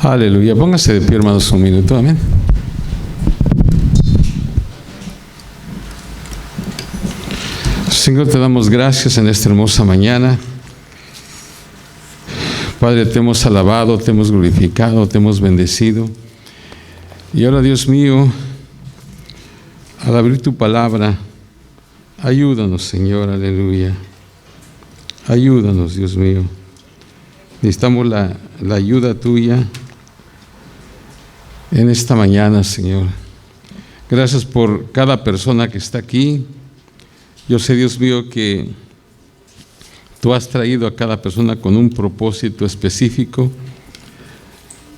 Aleluya. Póngase de pie, hermanos, un minuto. Amén. Señor, te damos gracias en esta hermosa mañana. Padre, te hemos alabado, te hemos glorificado, te hemos bendecido. Y ahora, Dios mío, al abrir tu palabra, ayúdanos, Señor, aleluya. Ayúdanos, Dios mío. Necesitamos la ayuda tuya en esta mañana, Señor. Gracias por cada persona que está aquí. Yo sé, Dios mío, que tú has traído a cada persona con un propósito específico.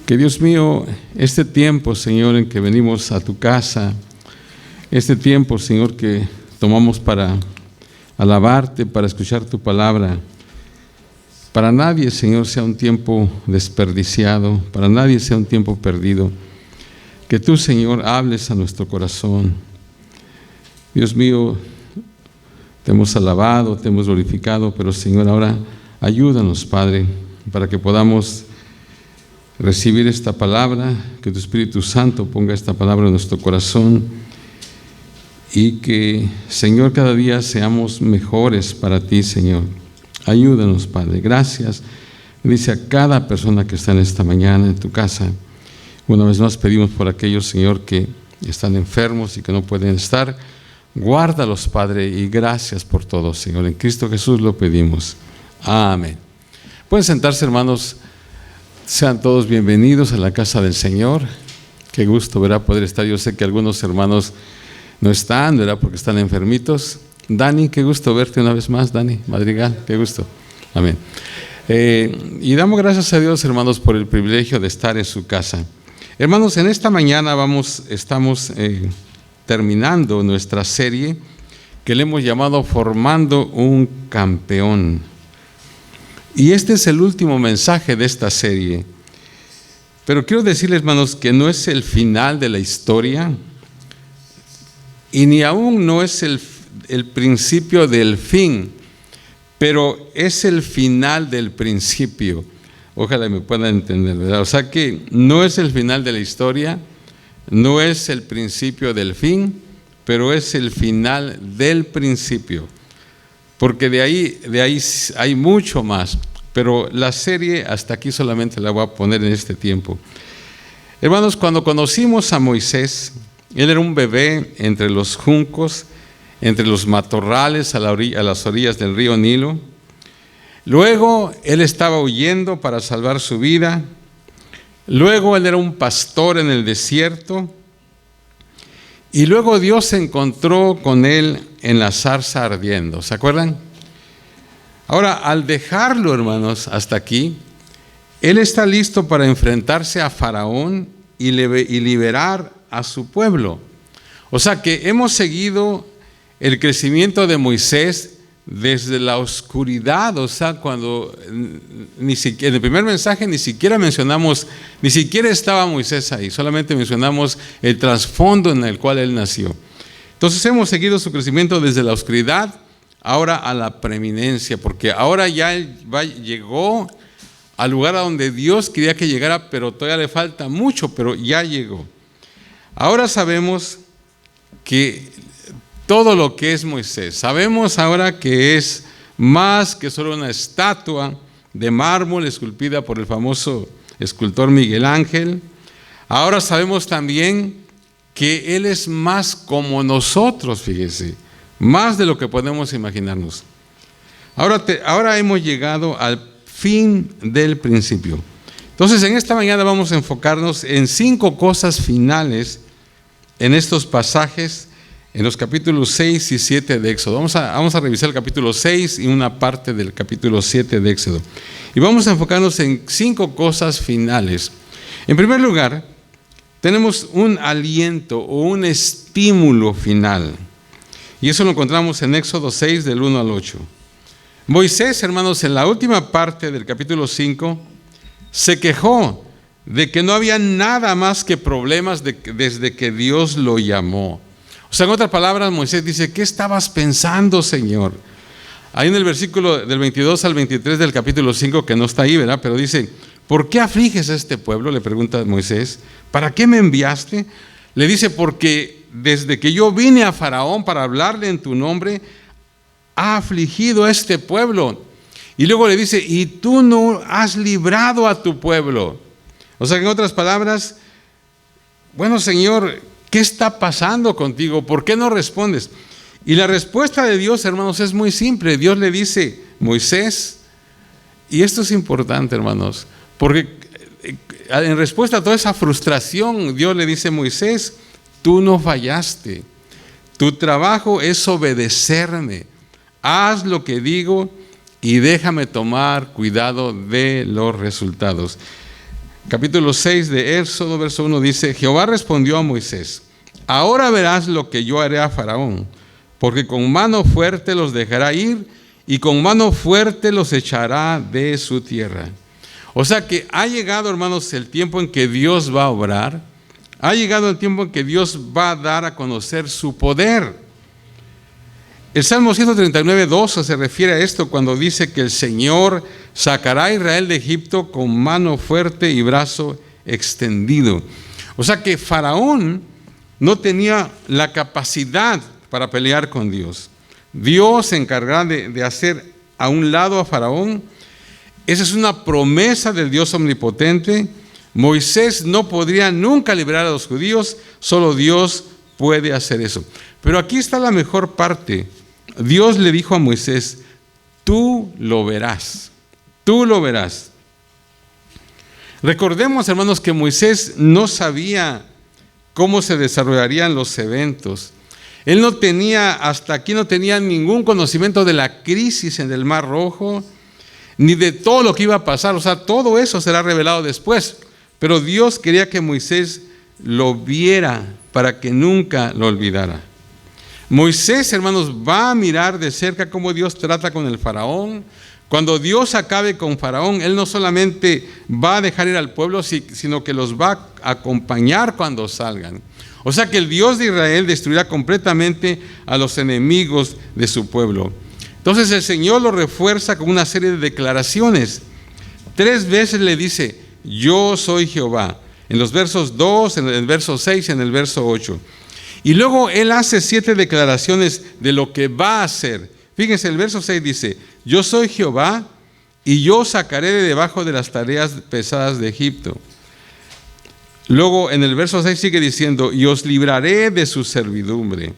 Que, Dios mío, este tiempo, Señor, en que venimos a tu casa, este tiempo, Señor, que tomamos para alabarte, para escuchar tu palabra, para nadie, Señor, sea un tiempo desperdiciado, para nadie sea un tiempo perdido. Que tú, Señor, hables a nuestro corazón. Dios mío, te hemos alabado, te hemos glorificado, pero, Señor, ahora ayúdanos, Padre, para que podamos recibir esta palabra, que tu Espíritu Santo ponga esta palabra en nuestro corazón y que, Señor, cada día seamos mejores para ti, Señor. Ayúdanos, Padre. Gracias. Dice a cada persona que está en esta mañana en tu casa. Una vez más pedimos por aquellos, Señor, que están enfermos y que no pueden estar. Guárdalos, Padre, y gracias por todo, Señor. En Cristo Jesús lo pedimos. Amén. Pueden sentarse, hermanos. Sean todos bienvenidos a la casa del Señor. Qué gusto, ¿verdad?, poder estar. Yo sé que algunos hermanos no están, ¿verdad?, porque están enfermitos. Dani, qué gusto verte una vez más, Dani Madrigal, qué gusto. Amén. Y damos gracias a Dios, hermanos, por el privilegio de estar en su casa. Hermanos, en esta mañana estamos terminando nuestra serie que le hemos llamado Formando un Campeón. Y este es el último mensaje de esta serie. Pero quiero decirles, hermanos, que no es el final de la historia y ni aún no es el principio del fin, pero es el final del principio. Ojalá me puedan entender, ¿verdad? O sea que no es el final de la historia, no es el principio del fin, pero es el final del principio. Porque de ahí hay mucho más, pero la serie hasta aquí solamente la voy a poner en este tiempo. Hermanos, cuando conocimos a Moisés, él era un bebé entre los juncos, entre los matorrales a las orillas del río Nilo. Luego él estaba huyendo para salvar su vida. Luego él era un pastor en el desierto. Y luego Dios se encontró con él en la zarza ardiendo. ¿Se acuerdan? Ahora, al dejarlo, hermanos, hasta aquí, él está listo para enfrentarse a Faraón y liberar a su pueblo. O sea que hemos seguido el crecimiento de Moisés desde la oscuridad, o sea, cuando en el primer mensaje ni siquiera estaba Moisés ahí, solamente mencionamos el trasfondo en el cual él nació. Entonces hemos seguido su crecimiento desde la oscuridad, ahora a la preeminencia, porque ahora ya él llegó al lugar a donde Dios quería que llegara, pero todavía le falta mucho, pero ya llegó. Ahora sabemos que todo lo que es Moisés, sabemos ahora que es más que solo una estatua de mármol esculpida por el famoso escultor Miguel Ángel. Ahora sabemos también que él es más como nosotros, fíjese, más de lo que podemos imaginarnos. Ahora hemos llegado al fin del principio. Entonces, en esta mañana vamos a enfocarnos en 5 cosas finales en estos pasajes, en los capítulos 6 y 7 de Éxodo. Vamos a revisar el capítulo 6 y una parte del capítulo 7 de Éxodo. Y vamos a enfocarnos en 5 cosas finales. En primer lugar, tenemos un aliento o un estímulo final. Y eso lo encontramos en Éxodo 6, del 1 al 8. Moisés, hermanos, en la última parte del capítulo 5, se quejó de que no había nada más que problemas desde que Dios lo llamó. O sea, en otras palabras, Moisés dice, ¿qué estabas pensando, Señor? Ahí en el versículo del 22 al 23 del capítulo 5, que no está ahí, ¿verdad? Pero dice, ¿por qué afliges a este pueblo?, le pregunta Moisés. ¿Para qué me enviaste? Le dice, porque desde que yo vine a Faraón para hablarle en tu nombre, ha afligido a este pueblo. Y luego le dice, y tú no has librado a tu pueblo. O sea que en otras palabras, bueno, Señor, ¿qué está pasando contigo? ¿Por qué no respondes? Y la respuesta de Dios, hermanos, es muy simple. Dios le dice, Moisés, y esto es importante, hermanos, porque en respuesta a toda esa frustración, Dios le dice, Moisés, tú no fallaste. Tu trabajo es obedecerme. Haz lo que digo y déjame tomar cuidado de los resultados. Capítulo 6 de Éxodo, verso 1 dice, Jehová respondió a Moisés, ahora verás lo que yo haré a Faraón, porque con mano fuerte los dejará ir y con mano fuerte los echará de su tierra. O sea que ha llegado, hermanos, el tiempo en que Dios va a obrar, ha llegado el tiempo en que Dios va a dar a conocer su poder. El Salmo 139:12 se refiere a esto cuando dice que el Señor sacará a Israel de Egipto con mano fuerte y brazo extendido. O sea que Faraón no tenía la capacidad para pelear con Dios. Dios se encargará de hacer a un lado a Faraón. Esa es una promesa del Dios omnipotente. Moisés no podría nunca liberar a los judíos, solo Dios puede hacer eso. Pero aquí está la mejor parte. Dios le dijo a Moisés, tú lo verás, tú lo verás. Recordemos, hermanos, que Moisés no sabía cómo se desarrollarían los eventos. Él no tenía, hasta aquí no tenía ningún conocimiento de la crisis en el Mar Rojo, ni de todo lo que iba a pasar. O sea, todo eso será revelado después. Pero Dios quería que Moisés lo viera para que nunca lo olvidara. Moisés, hermanos, va a mirar de cerca cómo Dios trata con el faraón. Cuando Dios acabe con Faraón, Él no solamente va a dejar ir al pueblo, sino que los va a acompañar cuando salgan. O sea que el Dios de Israel destruirá completamente a los enemigos de su pueblo. Entonces el Señor lo refuerza con una serie de declaraciones. 3 veces le dice, yo soy Jehová. En los versos 2, en el verso 6 y en el verso 8. Y luego Él hace 7 declaraciones de lo que va a hacer. Fíjense, el verso 6 dice, yo soy Jehová y yo sacaré de debajo de las tareas pesadas de Egipto. Luego en el verso 6 sigue diciendo, y os libraré de su servidumbre.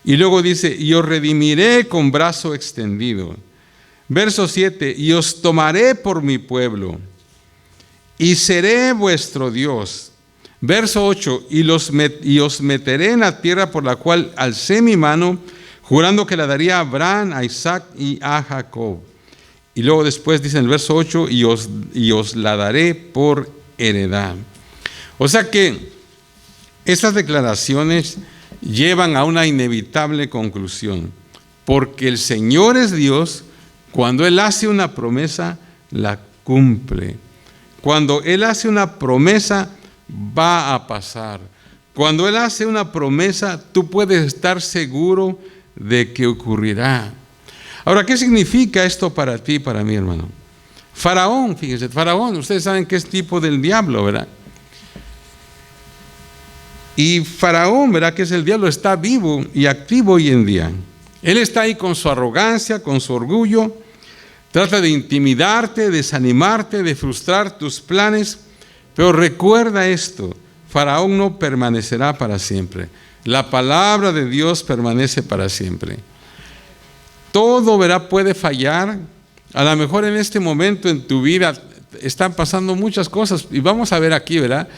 Y luego dice, y os redimiré con brazo extendido. Verso 7, y os tomaré por mi pueblo, y seré vuestro Dios. Verso 8, y os meteré en la tierra por la cual alcé mi mano, jurando que la daría a Abraham, a Isaac y a Jacob. Y luego después dice en el verso 8, y os la daré por heredad. O sea que estas declaraciones llevan a una inevitable conclusión, porque el Señor es Dios. Cuando Él hace una promesa, la cumple. Cuando Él hace una promesa, va a pasar. Cuando Él hace una promesa, tú puedes estar seguro de que ocurrirá. Ahora, ¿qué significa esto para ti y para mí, hermano? Faraón, fíjense, Faraón, ustedes saben que es tipo del diablo, ¿verdad? Y Faraón, ¿verdad?, que es el diablo, está vivo y activo hoy en día. Él está ahí con su arrogancia, con su orgullo, trata de intimidarte, desanimarte, de frustrar tus planes. Pero recuerda esto, Faraón no permanecerá para siempre. La palabra de Dios permanece para siempre. Todo, ¿verdad?, puede fallar. A lo mejor en este momento en tu vida están pasando muchas cosas. Y vamos a ver aquí, ¿verdad?,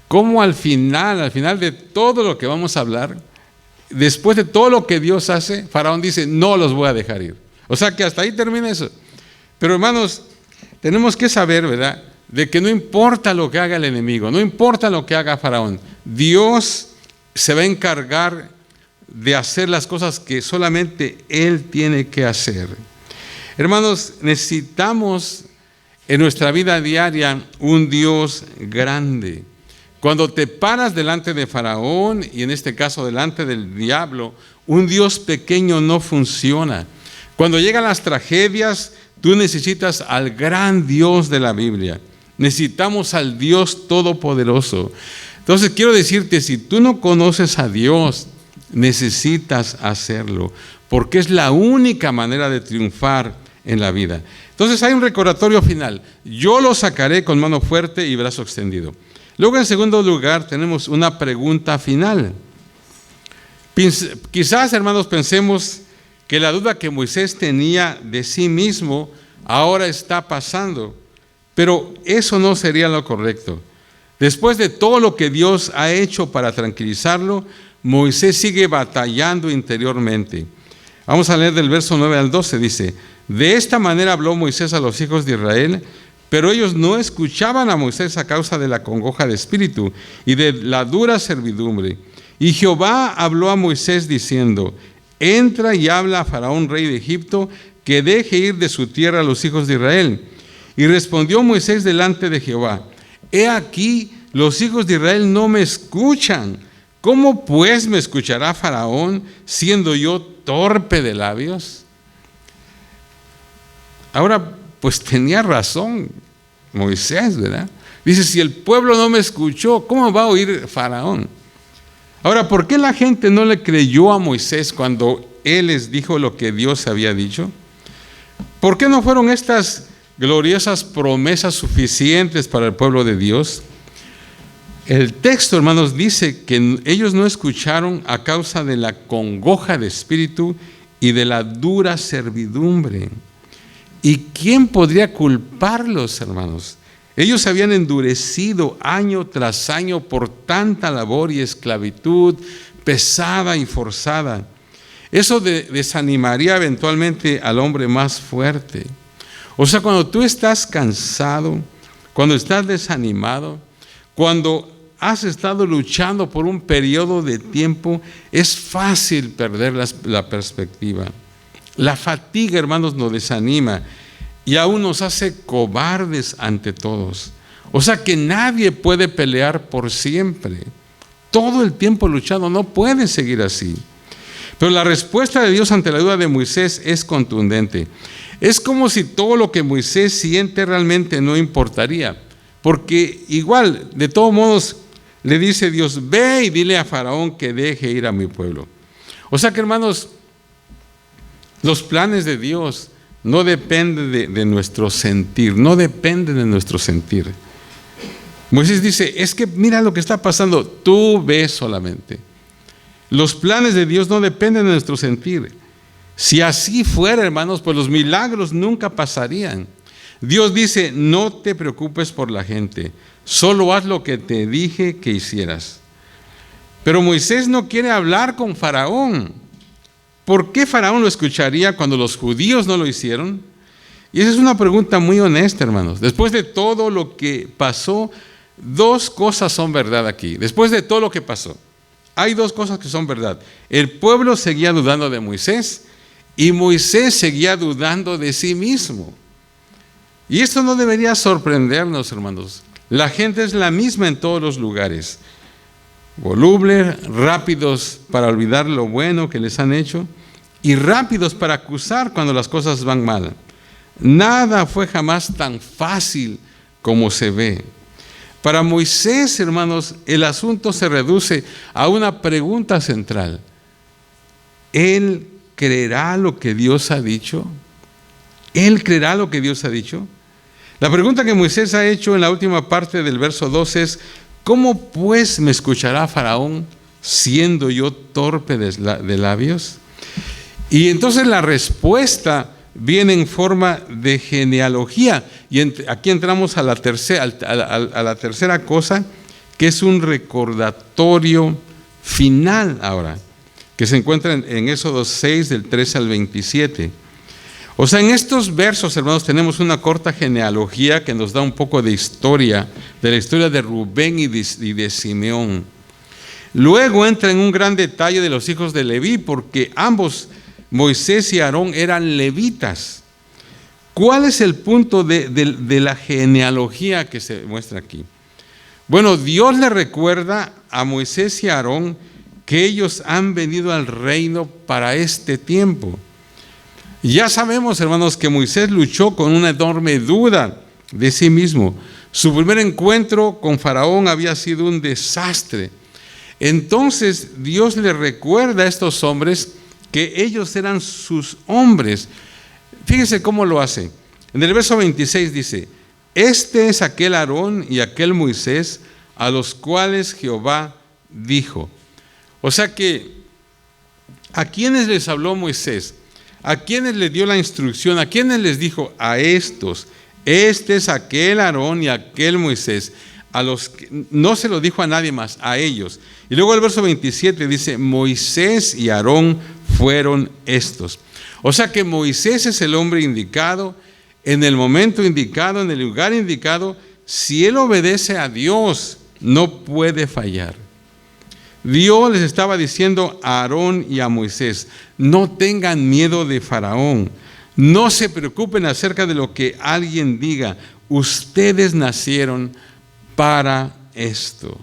cómo al final de todo lo que vamos a hablar, después de todo lo que Dios hace, Faraón dice, no los voy a dejar ir. O sea que hasta ahí termina eso. Pero hermanos, tenemos que saber, ¿verdad?, de que no importa lo que haga el enemigo, no importa lo que haga Faraón, Dios se va a encargar de hacer las cosas que solamente Él tiene que hacer. Hermanos, necesitamos en nuestra vida diaria un Dios grande. Cuando te paras delante de Faraón, y en este caso delante del diablo, un Dios pequeño no funciona. Cuando llegan las tragedias, tú necesitas al gran Dios de la Biblia. necesitamos al Dios Todopoderoso. Entonces quiero decirte, si tú no conoces a Dios, necesitas hacerlo, porque es la única manera de triunfar en la vida. Entonces hay un recordatorio final: yo lo sacaré con mano fuerte y brazo extendido. Luego, en segundo lugar, tenemos una pregunta final. Quizás, hermanos, pensemos que la duda que Moisés tenía de sí mismo ahora está pasando, pero eso no sería lo correcto. Después de todo lo que Dios ha hecho para tranquilizarlo, Moisés sigue batallando interiormente. Vamos a leer del verso 9 al 12, dice: de esta manera habló Moisés a los hijos de Israel, pero ellos no escuchaban a Moisés a causa de la congoja de espíritu y de la dura servidumbre. Y Jehová habló a Moisés diciendo: entra y habla a Faraón, rey de Egipto, que deje ir de su tierra a los hijos de Israel. Y respondió Moisés delante de Jehová: he aquí, los hijos de Israel no me escuchan. ¿Cómo pues me escuchará Faraón, siendo yo torpe de labios? Ahora, pues tenía razón Moisés, ¿verdad? Dice, si el pueblo no me escuchó, ¿cómo va a oír Faraón? Ahora, ¿por qué la gente no le creyó a Moisés cuando él les dijo lo que Dios había dicho? ¿Por qué no fueron estas gloriosas promesas suficientes para el pueblo de Dios? El texto, hermanos, dice que ellos no escucharon a causa de la congoja de espíritu y de la dura servidumbre. ¿Y quién podría culparlos, hermanos? Ellos se habían endurecido año tras año por tanta labor y esclavitud pesada y forzada. Eso desanimaría eventualmente al hombre más fuerte. O sea, cuando tú estás cansado, cuando estás desanimado, cuando has estado luchando por un periodo de tiempo, es fácil perder la perspectiva. La fatiga, hermanos, nos desanima y aún nos hace cobardes ante todos. O sea que nadie puede pelear por siempre. Todo el tiempo luchando, no puede seguir así. Pero la respuesta de Dios ante la duda de Moisés es contundente. Es como si todo lo que Moisés siente realmente no importaría. Porque igual, de todos modos, le dice Dios: ve y dile a Faraón que deje ir a mi pueblo. O sea que, hermanos, los planes de Dios no dependen de nuestro sentir, no dependen de nuestro sentir. Moisés dice: es que mira lo que está pasando, tú ves solamente. Los planes de Dios no dependen de nuestro sentir. Si así fuera, hermanos, pues los milagros nunca pasarían. Dios dice: no te preocupes por la gente, solo haz lo que te dije que hicieras. Pero Moisés no quiere hablar con Faraón. ¿Por qué Faraón lo escucharía cuando los judíos no lo hicieron? Y esa es una pregunta muy honesta, hermanos. Después de todo lo que pasó, dos cosas son verdad aquí. Después de todo lo que pasó, hay dos cosas que son verdad. El pueblo seguía dudando de Moisés y Moisés seguía dudando de sí mismo. Y esto no debería sorprendernos, hermanos. La gente es la misma en todos los lugares. Volubles, rápidos para olvidar lo bueno que les han hecho y rápidos para acusar cuando las cosas van mal. Nada fue jamás tan fácil como se ve. Para Moisés, hermanos, el asunto se reduce a una pregunta central: ¿él creerá lo que Dios ha dicho? ¿Él creerá lo que Dios ha dicho? La pregunta que Moisés ha hecho en la última parte del verso 2 es: ¿cómo pues me escuchará Faraón, siendo yo torpe de labios? Y entonces la respuesta viene en forma de genealogía. Y aquí entramos a la tercera cosa, que es un recordatorio final ahora, que se encuentra en Éxodo 6, del 13 al 27. O sea, en estos versos, hermanos, tenemos una corta genealogía que nos da un poco de historia, de la historia de Rubén y de Simeón. Luego entra en un gran detalle de los hijos de Leví, porque ambos, Moisés y Aarón, eran levitas. ¿Cuál es el punto de la genealogía que se muestra aquí? Bueno, Dios le recuerda a Moisés y a Aarón que ellos han venido al reino para este tiempo. Ya sabemos, hermanos, que Moisés luchó con una enorme duda de sí mismo, Su primer encuentro con Faraón había sido un desastre. Entonces Dios le recuerda a estos hombres que ellos eran sus hombres. Fíjense cómo lo hace. En el verso 26 dice: este es aquel Aarón y aquel Moisés a los cuales Jehová dijo. O sea que, ¿a quiénes les habló Moisés? ¿A quiénes les dio la instrucción? ¿A quiénes les dijo? A estos. Este es aquel Aarón y aquel Moisés. A los que, no se lo dijo a nadie más, a ellos. Y luego el verso 27 dice: Moisés y Aarón fueron estos. O sea que Moisés es el hombre indicado, en el momento indicado, en el lugar indicado. Si él obedece a Dios, no puede fallar. Dios les estaba diciendo a Aarón y a Moisés: no tengan miedo de Faraón, no se preocupen acerca de lo que alguien diga, ustedes nacieron para esto.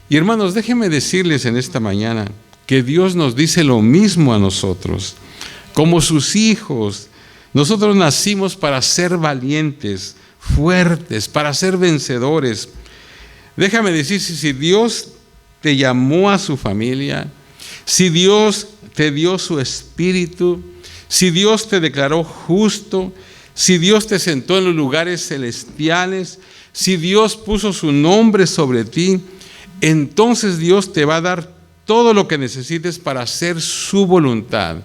Y hermanos, déjenme decirles en esta mañana que Dios nos dice lo mismo a nosotros. Como sus hijos, nosotros nacimos para ser valientes, fuertes, para ser vencedores. Déjame decir, si Dios te llamó a su familia, si Dios te dio su espíritu, si Dios te declaró justo, si Dios te sentó en los lugares celestiales, si Dios puso su nombre sobre ti, entonces Dios te va a dar todo lo que necesites para hacer su voluntad.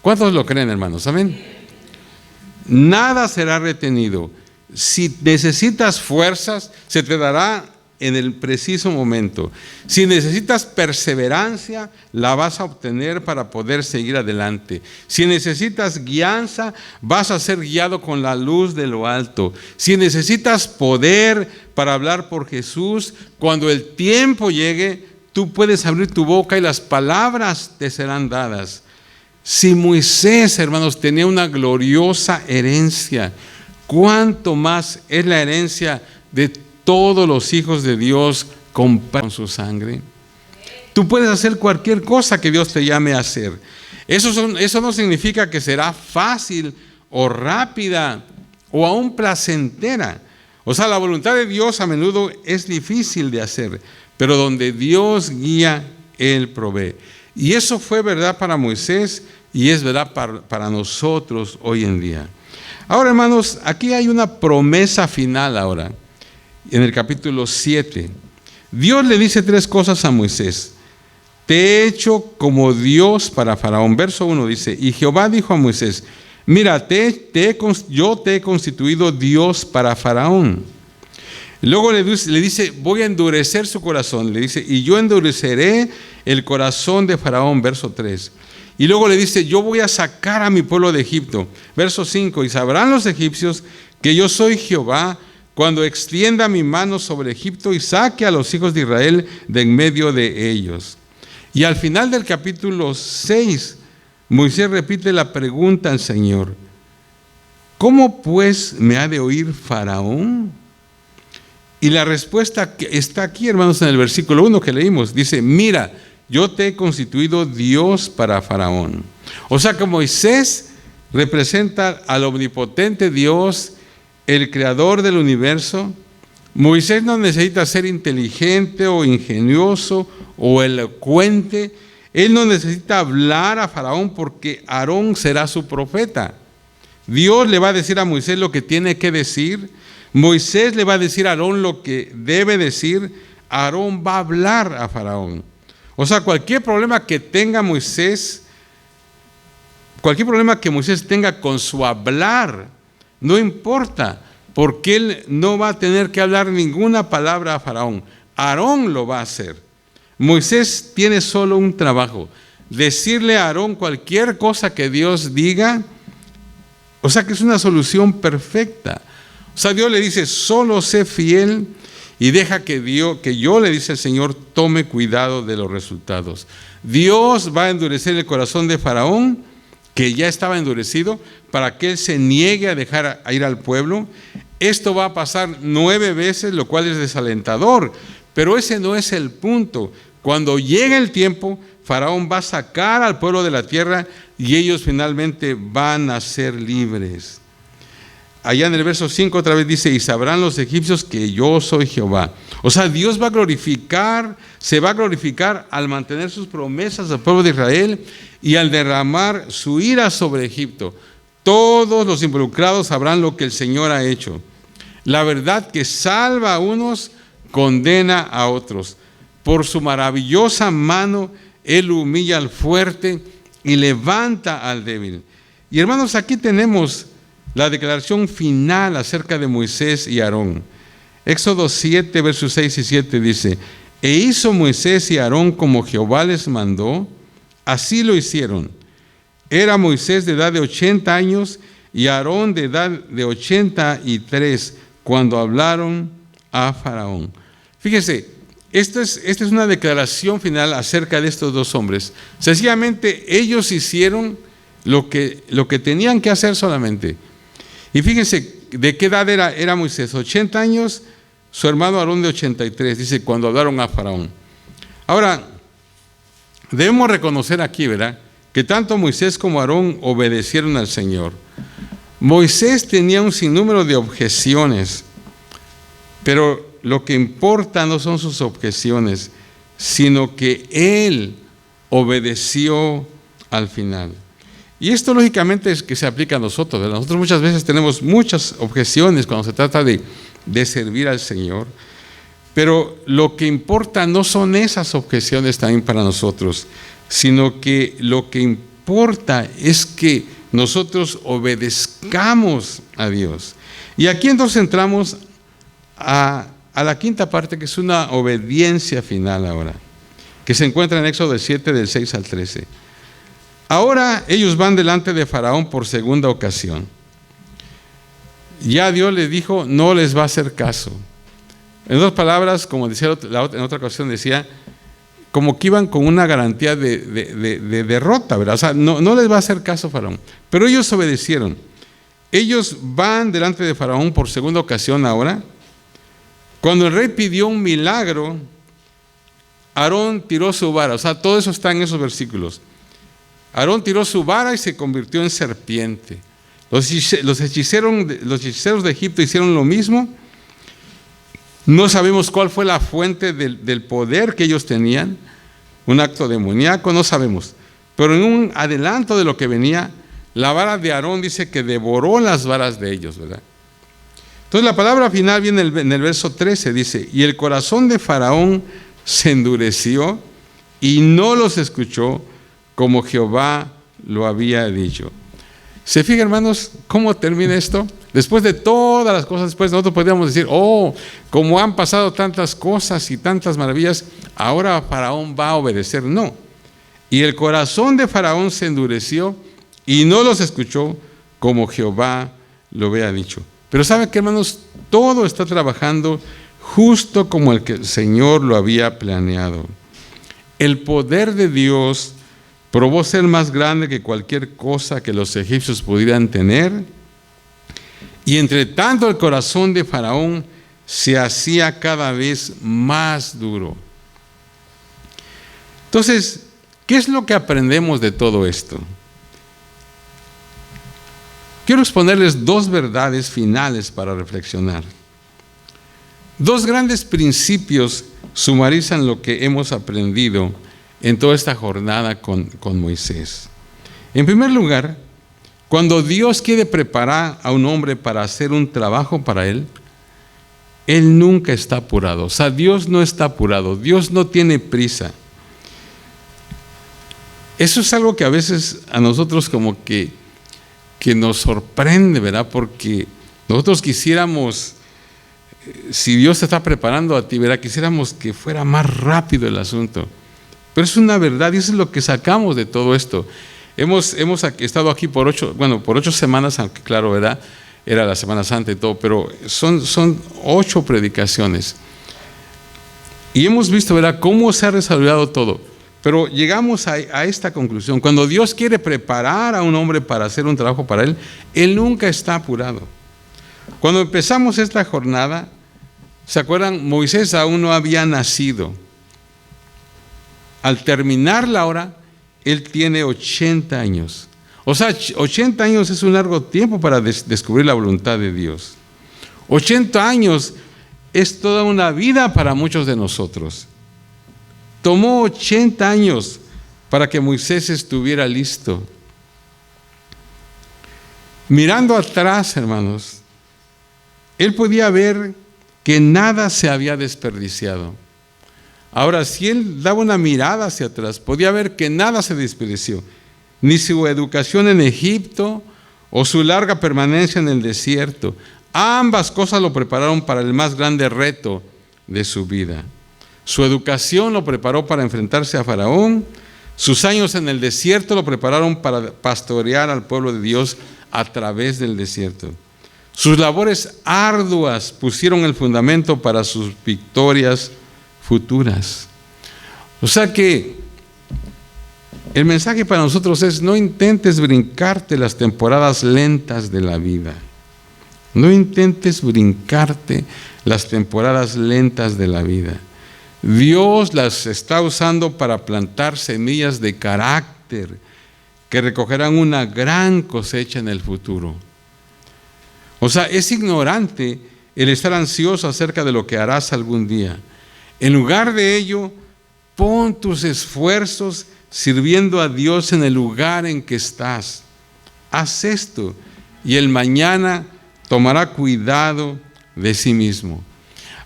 ¿Cuántos lo creen, hermanos? ¿Amén? Nada será retenido. Si necesitas fuerzas, se te dará en el preciso momento. Si necesitas perseverancia, la vas a obtener para poder seguir adelante. Si necesitas guianza, vas a ser guiado con la luz de lo alto. Si necesitas poder para hablar por Jesús, cuando el tiempo llegue, tú puedes abrir tu boca y las palabras te serán dadas. Si Moisés, hermanos, tenía una gloriosa herencia, ¿cuánto más es la herencia de todos los hijos de Dios con su sangre? Tú puedes hacer cualquier cosa que Dios te llame a hacer. Eso no significa que será fácil o rápida o aún placentera. O sea, la voluntad de Dios a menudo es difícil de hacer, pero donde Dios guía, Él provee. Y eso fue verdad para Moisés y es verdad para nosotros hoy en día. Ahora, hermanos, aquí hay una promesa final ahora. En el capítulo 7, Dios le dice tres cosas a Moisés. Te he hecho como Dios para Faraón. Verso 1 dice: y Jehová dijo a Moisés: mira, yo te he constituido Dios para Faraón. Luego le dice: voy a endurecer su corazón. Le dice: y yo endureceré el corazón de Faraón. Verso 3. Y luego le dice: yo voy a sacar a mi pueblo de Egipto. Verso 5. Y sabrán los egipcios que yo soy Jehová, cuando extienda mi mano sobre Egipto y saque a los hijos de Israel de en medio de ellos. Y al final del capítulo 6, Moisés repite la pregunta al Señor: ¿cómo pues me ha de oír Faraón? Y la respuesta está aquí, hermanos, en el versículo 1 que leímos. Dice: mira, yo te he constituido Dios para Faraón. O sea que Moisés representa al omnipotente Dios, el creador del universo. Moisés no necesita ser inteligente o ingenioso o elocuente. Él no necesita hablar a Faraón porque Aarón será su profeta. Dios le va a decir a Moisés lo que tiene que decir. Moisés le va a decir a Aarón lo que debe decir. Aarón va a hablar a Faraón. O sea, cualquier problema que tenga Moisés, cualquier problema que Moisés tenga con su hablar, no importa, porque él no va a tener que hablar ninguna palabra a Faraón. Aarón lo va a hacer. Moisés tiene solo un trabajo: decirle a Aarón cualquier cosa que Dios diga. O sea que es una solución perfecta. O sea, Dios le dice: solo sé fiel y deja que yo, le dice el Señor, tome cuidado de los resultados. Dios va a endurecer el corazón de Faraón, que ya estaba endurecido, para que él se niegue a dejar ir al pueblo. Esto va a pasar 9 veces, lo cual es desalentador, pero ese no es el punto. Cuando llegue el tiempo, Faraón va a sacar al pueblo de la tierra y ellos finalmente van a ser libres. allá en el verso 5 otra vez dice, y sabrán los egipcios que yo soy Jehová. O sea, Dios va a glorificar, se va a glorificar al mantener sus promesas al pueblo de Israel y al derramar su ira sobre Egipto. Todos los involucrados sabrán lo que el Señor ha hecho. La verdad que salva a unos, condena a otros. Por su maravillosa mano, Él humilla al fuerte y levanta al débil. Y hermanos, aquí tenemos la declaración final acerca de Moisés y Aarón. Éxodo 7, versos 6 y 7 dice, e hizo Moisés y Aarón como Jehová les mandó, así lo hicieron. Era Moisés de edad de 80 años y Aarón de edad de 83 cuando hablaron a Faraón. Fíjese, esta es una declaración final acerca de estos dos hombres. Sencillamente ellos hicieron lo que tenían que hacer solamente. Y fíjense, ¿de qué edad era Moisés? 80 años, su hermano Aarón de 83, dice, cuando hablaron a Faraón. Ahora, debemos reconocer aquí, ¿verdad?, que tanto Moisés como Aarón obedecieron al Señor. Moisés tenía un sinnúmero de objeciones, pero lo que importa no son sus objeciones, sino que él obedeció al final. Y esto lógicamente es que se aplica a nosotros, ¿verdad? Nosotros muchas veces tenemos muchas objeciones cuando se trata de servir al Señor, pero lo que importa no son esas objeciones también para nosotros, sino que lo que importa es que nosotros obedezcamos a Dios. Y aquí entonces entramos a la quinta parte, que es una obediencia final ahora, que se encuentra en Éxodo 7, del 6 al 13. Ahora ellos van delante de Faraón por segunda ocasión. Ya Dios les dijo, no les va a hacer caso. En otras palabras, como decía en otra ocasión, decía, como que iban con una garantía de derrota, ¿verdad? O sea, no les va a hacer caso Faraón. Pero ellos obedecieron. Ellos van delante de Faraón por segunda ocasión ahora. Cuando el rey pidió un milagro, Aarón tiró su vara. O sea, todo eso está en esos versículos. Aarón tiró su vara y se convirtió en serpiente. Los hechiceros de Egipto hicieron lo mismo. No sabemos cuál fue la fuente del poder que ellos tenían. Un acto demoníaco, no sabemos. Pero en un adelanto de lo que venía, la vara de Aarón dice que devoró las varas de ellos, ¿verdad? Entonces la palabra final viene en el verso 13, dice, y el corazón de Faraón se endureció y no los escuchó como Jehová lo había dicho. ¿Se fijan, hermanos, cómo termina esto? Después de todas las cosas, después nosotros podríamos decir, como han pasado tantas cosas y tantas maravillas, ahora Faraón va a obedecer. No. Y el corazón de Faraón se endureció y no los escuchó como Jehová lo había dicho. Pero ¿saben qué, hermanos? Todo está trabajando justo como el que el Señor lo había planeado. El poder de Dios probó ser más grande que cualquier cosa que los egipcios pudieran tener. Y entre tanto el corazón de Faraón se hacía cada vez más duro. Entonces, ¿qué es lo que aprendemos de todo esto? Quiero exponerles dos verdades finales para reflexionar. Dos grandes principios sumarizan lo que hemos aprendido en toda esta jornada con Moisés. En primer lugar, cuando Dios quiere preparar a un hombre para hacer un trabajo para él, él nunca está apurado. O sea, Dios no está apurado, Dios no tiene prisa. Eso es algo que a veces a nosotros como que nos sorprende, ¿verdad? Porque nosotros quisiéramos, si Dios te está preparando a ti, ¿verdad? Quisiéramos que fuera más rápido el asunto. Pero es una verdad y eso es lo que sacamos de todo esto. Hemos estado aquí por 8 semanas, aunque claro, ¿verdad? Era la Semana Santa y todo, pero son 8 predicaciones. Y hemos visto, ¿verdad?, cómo se ha desarrollado todo. Pero llegamos a esta conclusión. Cuando Dios quiere preparar a un hombre para hacer un trabajo para él, él nunca está apurado. Cuando empezamos esta jornada, ¿se acuerdan? Moisés aún no había nacido. Al terminar la hora, él tiene 80 años. O sea, 80 años es un largo tiempo para descubrir la voluntad de Dios. 80 años es toda una vida para muchos de nosotros. Tomó 80 años para que Moisés estuviera listo. Mirando atrás, hermanos, él podía ver que nada se había desperdiciado. Ahora, si él daba una mirada hacia atrás, podía ver que nada se desperdició, ni su educación en Egipto o su larga permanencia en el desierto. Ambas cosas lo prepararon para el más grande reto de su vida. Su educación lo preparó para enfrentarse a Faraón. Sus años en el desierto lo prepararon para pastorear al pueblo de Dios a través del desierto. Sus labores arduas pusieron el fundamento para sus victorias futuras. O sea que el mensaje para nosotros es: no intentes brincarte las temporadas lentas de la vida. No intentes brincarte las temporadas lentas de la vida. Dios las está usando para plantar semillas de carácter que recogerán una gran cosecha en el futuro. O sea, es ignorante el estar ansioso acerca de lo que harás algún día. En lugar de ello, pon tus esfuerzos sirviendo a Dios en el lugar en que estás. Haz esto y el mañana tomará cuidado de sí mismo.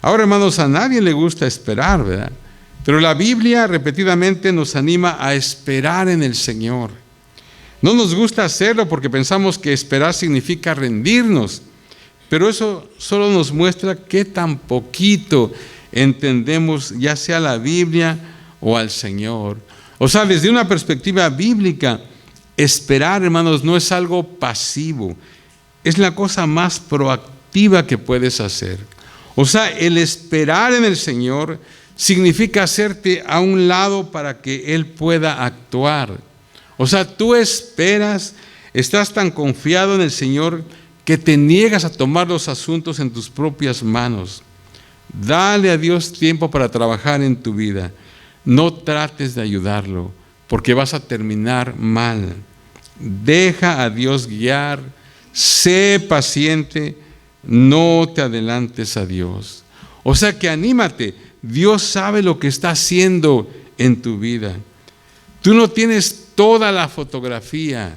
Ahora, hermanos, a nadie le gusta esperar, ¿verdad? Pero la Biblia repetidamente nos anima a esperar en el Señor. No nos gusta hacerlo porque pensamos que esperar significa rendirnos, pero eso solo nos muestra qué tan poquito entendemos ya sea la Biblia o al Señor. O sea, desde una perspectiva bíblica, esperar, hermanos, no es algo pasivo, es la cosa más proactiva que puedes hacer. O sea, el esperar en el Señor significa hacerte a un lado para que Él pueda actuar. O sea, tú esperas, estás tan confiado en el Señor que te niegas a tomar los asuntos en tus propias manos. Dale a Dios tiempo para trabajar en tu vida. No trates de ayudarlo, porque vas a terminar mal. Deja a Dios guiar, sé paciente, no te adelantes a Dios. O sea que anímate, Dios sabe lo que está haciendo en tu vida. Tú no tienes toda la fotografía,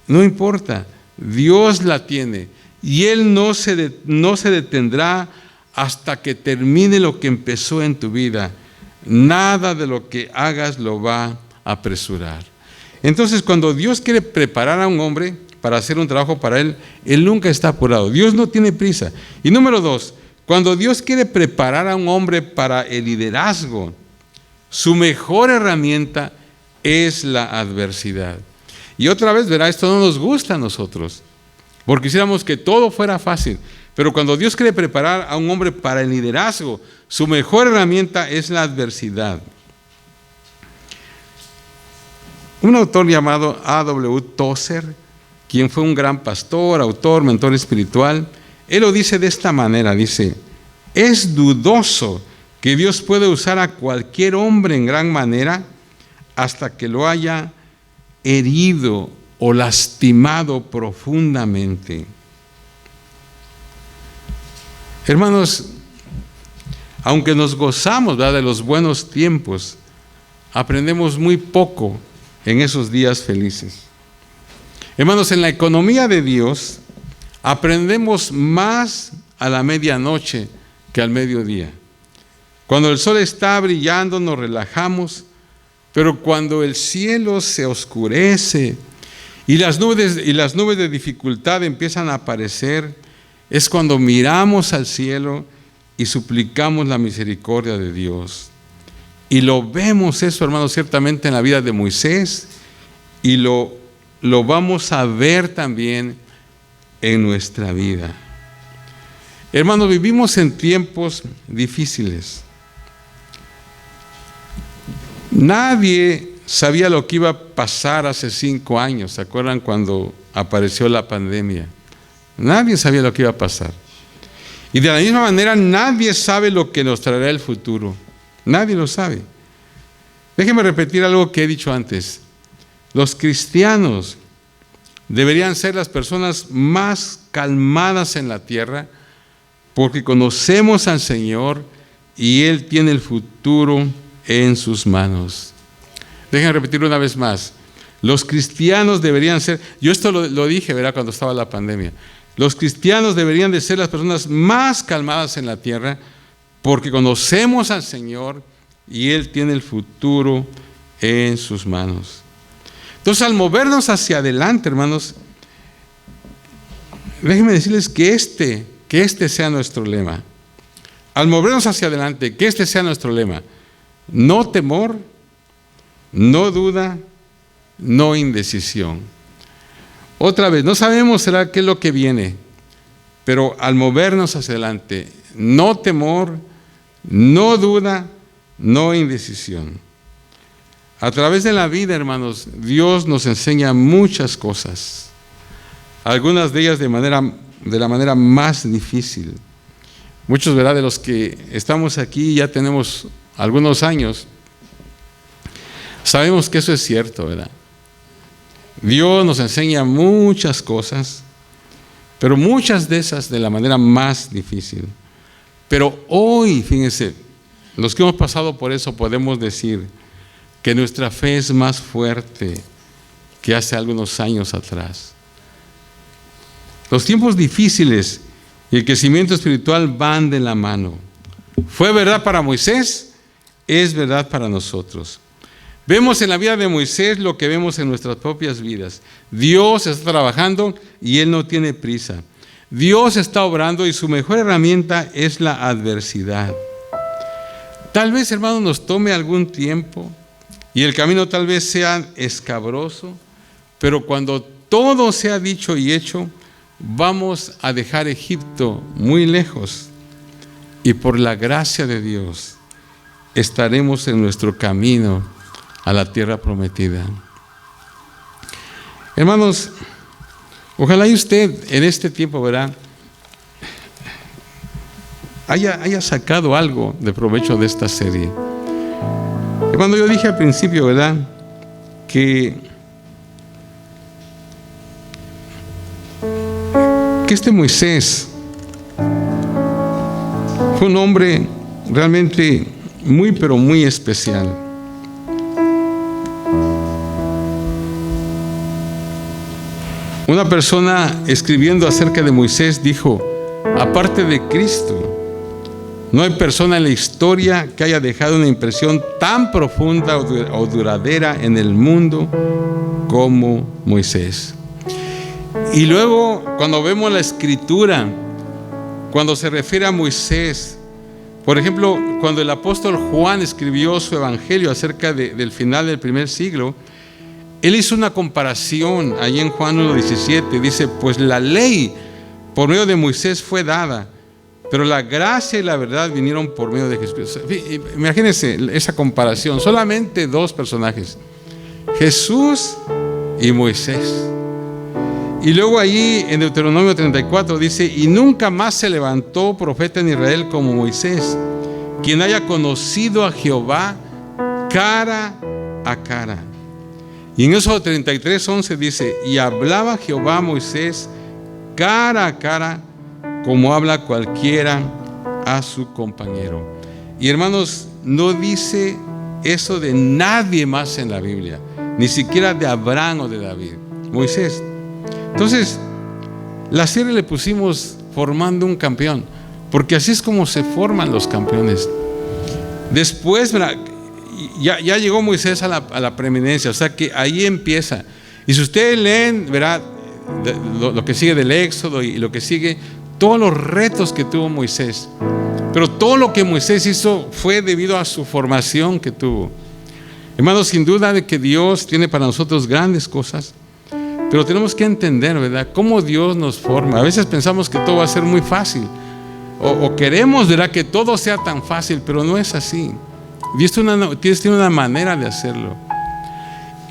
no importa, Dios la tiene y Él no se detendrá hasta que termine lo que empezó en tu vida. Nada de lo que hagas lo va a apresurar. Entonces, cuando Dios quiere preparar a un hombre para hacer un trabajo para Él, Él nunca está apurado. Dios no tiene prisa. Y número 2, cuando Dios quiere preparar a un hombre para el liderazgo, su mejor herramienta es la adversidad. Y otra vez, verá, esto no nos gusta a nosotros, porque quisiéramos que todo fuera fácil. Pero cuando Dios quiere preparar a un hombre para el liderazgo, su mejor herramienta es la adversidad. Un autor llamado A.W. Tozer, quien fue un gran pastor, autor, mentor espiritual, él lo dice de esta manera, dice: es dudoso que Dios puede usar a cualquier hombre en gran manera hasta que lo haya herido o lastimado profundamente. Hermanos, aunque nos gozamos, ¿verdad?, de los buenos tiempos, aprendemos muy poco en esos días felices. Hermanos, en la economía de Dios aprendemos más a la medianoche que al mediodía. Cuando el sol está brillando nos relajamos, pero cuando el cielo se oscurece y las nubes de dificultad empiezan a aparecer, es cuando miramos al cielo y suplicamos la misericordia de Dios. Y lo vemos eso, hermanos, ciertamente en la vida de Moisés, y lo vamos a ver también en nuestra vida. Hermanos, vivimos en tiempos difíciles. Nadie sabía lo que iba a pasar hace 5 años. ¿Se acuerdan cuando apareció la pandemia? Nadie sabía lo que iba a pasar. Y de la misma manera, nadie sabe lo que nos traerá el futuro. Nadie lo sabe. Déjenme repetir algo que he dicho antes. Los cristianos deberían ser las personas más calmadas en la tierra, porque conocemos al Señor y Él tiene el futuro en sus manos. Déjenme repetirlo una vez más. Los cristianos deberían ser, yo esto lo dije, ¿verdad?, cuando estaba la pandemia. Los cristianos deberían de ser las personas más calmadas en la tierra, porque conocemos al Señor y Él tiene el futuro en sus manos. Entonces, al movernos hacia adelante, hermanos, déjenme decirles que este sea nuestro lema. Al movernos hacia adelante, que este sea nuestro lema. No temor, no duda, no indecisión. Otra vez, no sabemos será qué es lo que viene, pero al movernos hacia adelante, no temor, no duda, no indecisión. A través de la vida, hermanos, Dios nos enseña muchas cosas, algunas de ellas de la manera más difícil. Muchos, ¿verdad?, de los que estamos aquí ya tenemos algunos años, sabemos que eso es cierto, ¿verdad? Dios nos enseña muchas cosas, pero muchas de esas de la manera más difícil. Pero hoy, fíjense, los que hemos pasado por eso podemos decir que nuestra fe es más fuerte que hace algunos años atrás. Los tiempos difíciles y el crecimiento espiritual van de la mano. Fue verdad para Moisés, es verdad para nosotros. Vemos en la vida de Moisés lo que vemos en nuestras propias vidas. Dios está trabajando y Él no tiene prisa. Dios está obrando y su mejor herramienta es la adversidad. Tal vez, hermanos, nos tome algún tiempo y el camino tal vez sea escabroso, pero cuando todo sea dicho y hecho, vamos a dejar Egipto muy lejos y por la gracia de Dios estaremos en nuestro camino a la tierra prometida. Hermanos, ojalá y usted en este tiempo, ¿verdad?, haya sacado algo de provecho de esta serie. Cuando yo dije al principio, ¿verdad?, que este Moisés fue un hombre realmente muy, pero muy especial. Una persona escribiendo acerca de Moisés dijo: aparte de Cristo, no hay persona en la historia que haya dejado una impresión tan profunda o duradera en el mundo como Moisés. Y luego, cuando vemos la Escritura, cuando se refiere a Moisés, por ejemplo, cuando el apóstol Juan escribió su evangelio acerca del final del primer siglo, él hizo una comparación allí en Juan 1:17. Dice: pues la ley por medio de Moisés fue dada, pero la gracia y la verdad vinieron por medio de Jesucristo. Imagínense esa comparación, solamente dos personajes, Jesús y Moisés. Y luego allí en Deuteronomio 34 dice: y nunca más se levantó profeta en Israel como Moisés, quien haya conocido a Jehová cara a cara. Y en Éxodo 33:11 dice: y hablaba Jehová a Moisés cara a cara, como habla cualquiera a su compañero. Y hermanos, no dice eso de nadie más en la Biblia, ni siquiera de Abraham o de David, Moisés. Entonces, la serie le pusimos formando un campeón, porque así es como se forman los campeones. Después, ya llegó Moisés a la preeminencia, o sea que ahí empieza. Y si ustedes leen, verá lo que sigue del Éxodo y lo que sigue, todos los retos que tuvo Moisés. Pero todo lo que Moisés hizo fue debido a su formación que tuvo. Hermanos, sin duda de que Dios tiene para nosotros grandes cosas, pero tenemos que entender, ¿verdad?, cómo Dios nos forma. A veces pensamos que todo va a ser muy fácil, o queremos, ¿verdad?, que todo sea tan fácil, pero no es así. Dios tiene una manera de hacerlo.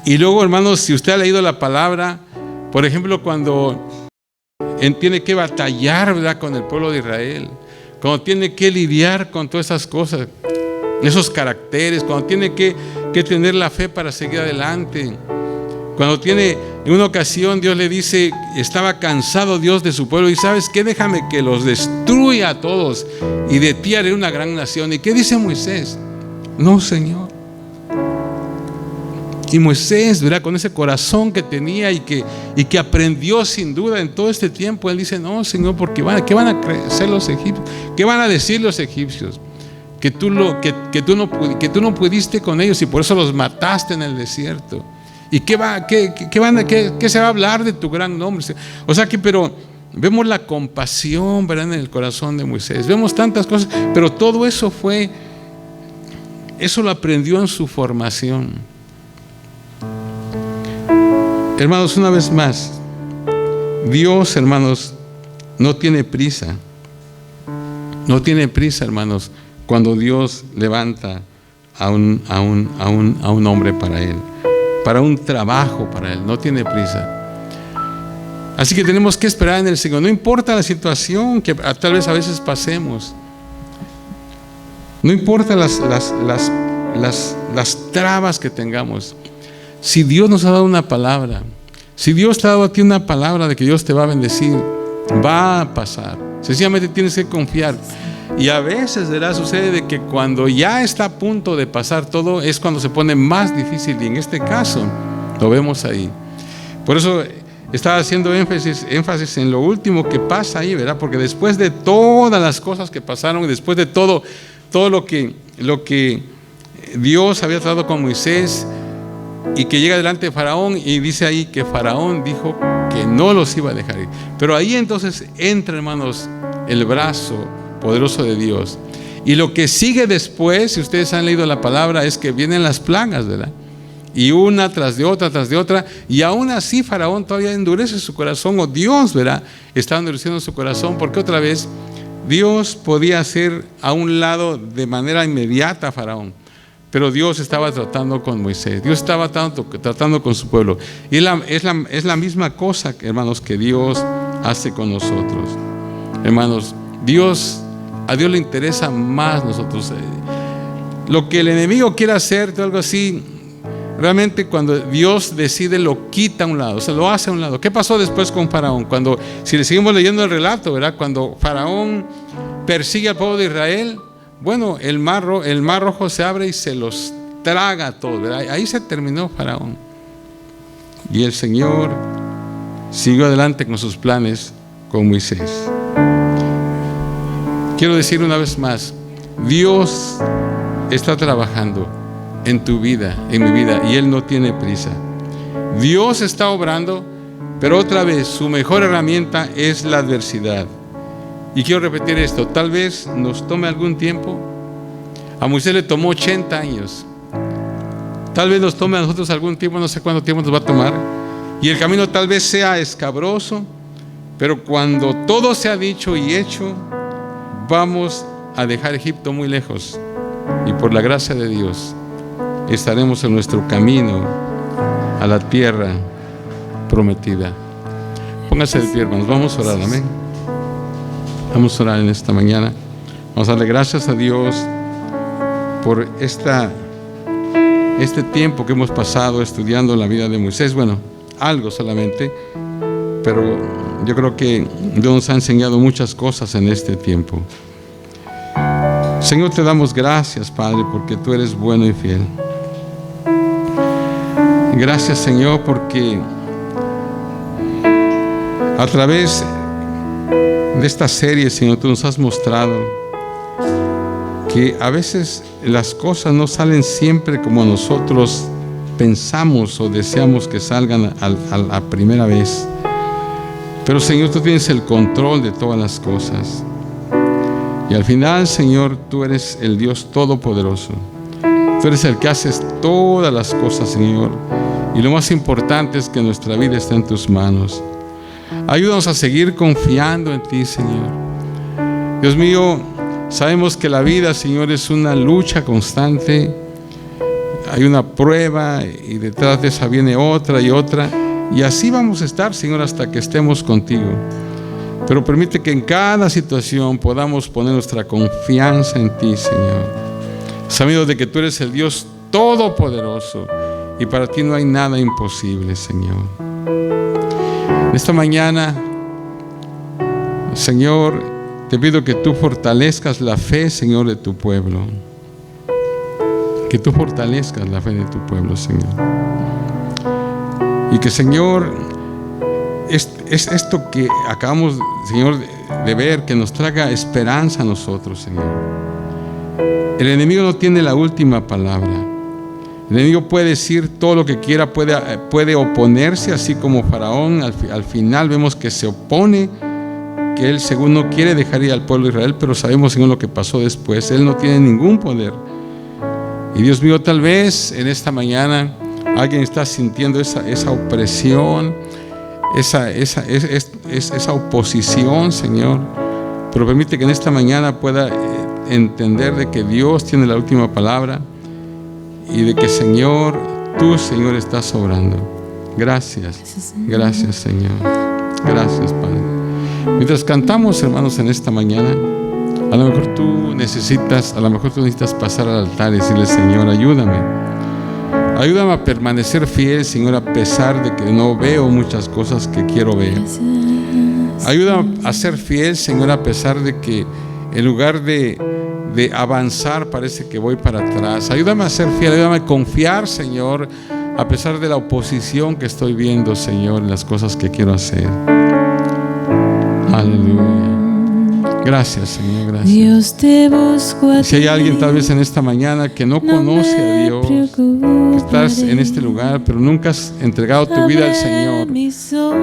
Y luego, hermanos, si usted ha leído la palabra, por ejemplo, cuando tiene que batallar, ¿verdad?, con el pueblo de Israel, cuando tiene que lidiar con todas esas cosas, esos caracteres, cuando tiene que tener la fe para seguir adelante. Cuando en una ocasión Dios le dice, estaba cansado Dios de su pueblo, y ¿sabes qué? Déjame que los destruya a todos, y de ti haré una gran nación. ¿Y qué dice Moisés? No, Señor. Y Moisés, ¿verdad?, con ese corazón que tenía y que aprendió sin duda en todo este tiempo, él dice, no, Señor, porque ¿qué van a hacer los egipcios? ¿Qué van a decir los egipcios? Que tú no pudiste con ellos y por eso los mataste en el desierto. ¿Y qué se va a hablar de tu gran nombre? O sea que, pero vemos la compasión, ¿verdad?, en el corazón de Moisés. Vemos tantas cosas, pero todo eso lo aprendió en su formación. Hermanos, una vez más, Dios, hermanos, no tiene prisa. No tiene prisa, hermanos, cuando Dios levanta a un hombre para Él, para un trabajo para Él. No tiene prisa. Así que tenemos que esperar en el Señor. No importa la situación que tal vez a veces pasemos. No importa las trabas que tengamos. Si Dios nos ha dado una palabra, si Dios te ha dado a ti una palabra de que Dios te va a bendecir, va a pasar. Sencillamente tienes que confiar. Y a veces, ¿verdad?, sucede de que cuando ya está a punto de pasar todo, es cuando se pone más difícil. Y en este caso, lo vemos ahí. Por eso estaba haciendo énfasis en lo último que pasa ahí, ¿verdad? Porque después de todas las cosas que pasaron, después de todo lo que Dios había tratado con Moisés, y que llega delante de Faraón, y dice ahí que Faraón dijo que no los iba a dejar ir. Pero ahí entonces entra, hermanos, el brazo poderoso de Dios. Y lo que sigue después, si ustedes han leído la palabra, es que vienen las plagas, ¿verdad? Y una tras de otra, y aún así Faraón todavía endurece su corazón, o Dios, ¿verdad?, está endureciendo su corazón, porque otra vez Dios podía hacer a un lado de manera inmediata a Faraón. Pero Dios estaba tratando con Moisés, Dios estaba tratando con su pueblo. Y es la misma cosa, hermanos, que Dios hace con nosotros. Hermanos, a Dios le interesa más nosotros. Lo que el enemigo quiere hacer, algo así, realmente cuando Dios decide lo quita a un lado, lo hace a un lado. ¿Qué pasó después con Faraón? Si le seguimos leyendo el relato, ¿verdad?, cuando Faraón persigue al pueblo de Israel, bueno, el mar rojo se abre y se los traga a todos, ¿verdad? Ahí se terminó Faraón. Y el Señor siguió adelante con sus planes con Moisés. Quiero decir una vez más, Dios está trabajando en tu vida, en mi vida, y Él no tiene prisa. Dios está obrando, pero otra vez su mejor herramienta es la adversidad. Y quiero repetir esto, tal vez nos tome algún tiempo. A Moisés le tomó 80 años. Tal vez nos tome a nosotros algún tiempo, no sé cuánto tiempo nos va a tomar. Y el camino tal vez sea escabroso, pero cuando todo sea dicho y hecho, vamos a dejar Egipto muy lejos. Y por la gracia de Dios, estaremos en nuestro camino a la tierra prometida. Póngase de pie, hermanos, vamos a orar, amén. Vamos a orar en esta mañana. Vamos a darle gracias a Dios por este tiempo que hemos pasado estudiando la vida de Moisés. Bueno, algo solamente, pero yo creo que Dios nos ha enseñado muchas cosas en este tiempo. Señor, te damos gracias, Padre, porque tú eres bueno y fiel. Gracias, Señor, porque a través de esta serie, Señor, tú nos has mostrado que a veces las cosas no salen siempre como nosotros pensamos o deseamos que salgan a la primera vez. Pero, Señor, tú tienes el control de todas las cosas. Y al final, Señor, tú eres el Dios Todopoderoso. Tú eres el que haces todas las cosas, Señor. Y lo más importante es que nuestra vida está en tus manos. Ayúdanos a seguir confiando en ti, Señor. Dios mío, sabemos que la vida, Señor, es una lucha constante. Hay una prueba y detrás de esa viene otra y otra. Y así vamos a estar, Señor, hasta que estemos contigo. Pero permite que en cada situación podamos poner nuestra confianza en ti, Señor. Sabiendo de que tú eres el Dios Todopoderoso y para ti no hay nada imposible, Señor. Esta mañana, Señor, te pido que tú fortalezcas la fe, Señor, de tu pueblo. Que tú fortalezcas la fe de tu pueblo, Señor. Y que, Señor, es esto que acabamos, Señor, de ver, que nos traiga esperanza a nosotros, Señor. El enemigo no tiene la última palabra. El enemigo puede decir todo lo que quiera, puede oponerse, así como Faraón. Al final vemos que se opone, que él, según, no quiere dejar ir al pueblo de Israel, pero sabemos, según lo que pasó después, él no tiene ningún poder. Y Dios mío, tal vez en esta mañana alguien está sintiendo esa opresión, esa oposición, Señor, pero permite que en esta mañana pueda entender de que Dios tiene la última palabra y de que, Señor, tú, Señor, estás obrando. Gracias, Señor. Gracias, Padre. Mientras cantamos, hermanos, en esta mañana, a lo mejor tú necesitas pasar al altar y decirle: Señor, ayúdame a permanecer fiel, Señor, a pesar de que no veo muchas cosas que quiero ver. Ayúdame a ser fiel, Señor, a pesar de que en lugar de avanzar parece que voy para atrás. Ayúdame a ser fiel, ayúdame a confiar, Señor, a pesar de la oposición que estoy viendo, Señor, en las cosas que quiero hacer. Aleluya. Gracias, Señor, gracias. Dios te busco a ti. Si hay alguien tal vez en esta mañana que no conoce a Dios, que estás en este lugar pero nunca has entregado tu vida al Señor,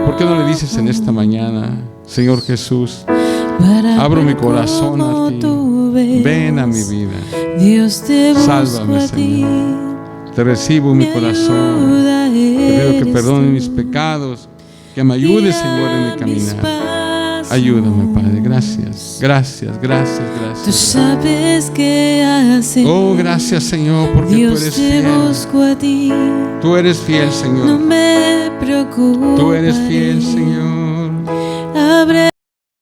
¿por qué no le dices en esta mañana: Señor Jesús, abro mi corazón a ti, ven a mi vida, sálvame, Señor, te recibo en mi corazón, te pido que perdone mis pecados, que me ayudes, Señor, en mi caminar. Ayúdame, Padre. Gracias. Tú sabes qué hacer. Oh, gracias, Señor, porque Dios, tú eres fiel. Busco a ti. Tú eres fiel, Señor. No me preocupes. Tú eres fiel, Señor. Abre